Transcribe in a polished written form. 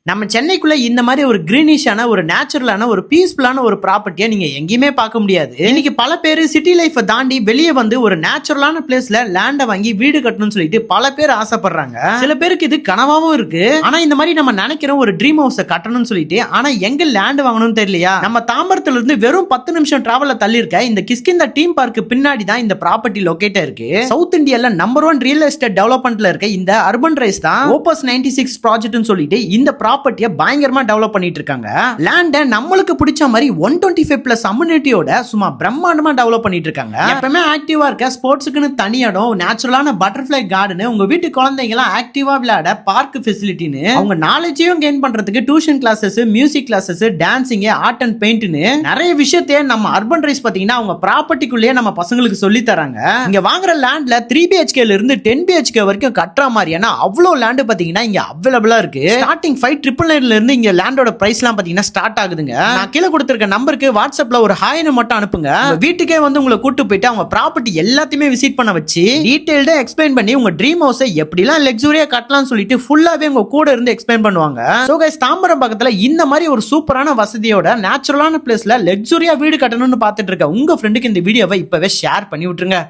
நம்ம சென்னைக்குள்ள இந்த மாதிரி ஒரு கிரீனிஷான ஒரு நேச்சுரலான ஒரு பீஸ்ஃபுல்லான ஒரு ப்ராப்பர்ட்டியை நீங்க எங்கேயுமே பார்க்க முடியாது. இன்னைக்கு பல பேர் சிட்டி லைஃபை தாண்டி வெளியே வந்து ஒரு நேச்சுரலான பிளேஸ்ல லேண்டை வாங்கி வீடு கட்டணும்னு சொல்லிட்டு பல பேர் ஆசைப்படுறாங்க. சில பேருக்கு இது கனவாவும் இருக்கு. ஆனா இந்த மாதிரி நம்ம நினைக்கிறோம் ஒரு ட்ரீம் ஹவுஸை கட்டணும்னு சொல்லிட்டு, ஆனா எங்க லேண்ட் வாங்கணும்னு தெரியலையா? நம்ம தாம்பரத்துல இருந்து வெறும் 10 நிமிஷம் டிராவல்ல தள்ளி இருக்க இந்த கிஷ்கிந்தா டீம் பார்க் பின்னாடி தான் இந்த ப்ராப்பர்ட்டி லொகேட் இருக்கு. சவுத் இந்தியால நம்பர் 1 ரியல் எஸ்டேட் டெவலப்மெண்ட்ல இருக்க இந்த அர்பன் ரைஸ் தான் ஓபஸ் 96 ப்ராஜெக்ட்னு சொல்லிட்டு இந்த ப்ராப்பர்ட்டியை பயங்கரமா டெவலப் பண்ணிட்டு இருக்காங்க. லேண்ட நம்மளுக்கு பிடிச்ச மாதிரி 125 பிளஸ் அம்யூனிட்டியோட சும்மா பிரம்மாண்டமா டெவலப் பண்ணிட்டு இருக்காங்க. எப்பவுமே ஆக்டிவா இருக்க ஸ்போர்ட்ஸ்க்குன்னு தனி இடம், நேச்சுரலான பட்டர்ஃபிளை கார்டன், உங்க வீட்டு குழந்தைங்க எல்லாம் ஆக்டிவா விளையாட பார்க் ஃபெசிலிட்டின்னு, அவங்க நாலேஜையும் கெயின் பண்றதுக்கு tuition classes, music classes, dancing, art and பெயிண்ட்னு நிறைய விஷயத்தை நம்ம அர்பன் ரைஸ் பாத்தீங்கன்னா அவங்க ப்ராப்பர்ட்டிக்குள்ளேயே நம்ம பசங்களுக்கு சொல்லி தராங்க. இங்க வாங்குற லேண்ட்ல 3 BHK இருந்து 10 BHK வரைக்கும் கட்டுற மாதிரியான அவ்வளவு லேண்ட் பாத்தீங்கன்னா இங்க அவைலபிளா இருக்கு. ஸ்டார்டிங் 5,999 இருந்து இங்க லேண்டோட பிரைஸ்லாம் பாத்தீங்கன்னா ஸ்டார்ட் ஆகுதுங்க. நான் கீழ கொடுத்திருக்க நம்பருக்கு வாட்ஸ்அப்ல ஒரு ஹாய்னு மட்டும் அனுப்புங்க. வீட்டுக்கே வந்து உங்களை கூட்டு போயிட்டு அவங்க ப்ராப்பர்ட்டி எல்லாத்தையுமே விசிட் பண்ண வச்சு டீடைல்டா எக்ஸ்பிளைன் பண்ணி உங்க ட்ரீம் ஹவுஸை எப்படிலாம் லக்ஸூரியா கட்டலாம்னு சொல்லிட்டு ஃபுல்லாவே உங்க கூட இருந்து எக்ஸ்பிளைன் பண்ணுவாங்க. சோ கைஸ், தாம்பரம் பக்கத்துல இந்த மாதிரி ஒரு சூப்பரான வசதியோட நேச்சுரலான பிளேஸ்ல லக்ஸூரியா வீடு கட்டணும்னு பார்த்துட்டு இருக்க உங்க ஃப்ரெண்டுக்கு இந்த வீடியோவை இப்பவே ஷேர் பண்ணி விட்டுருங்க.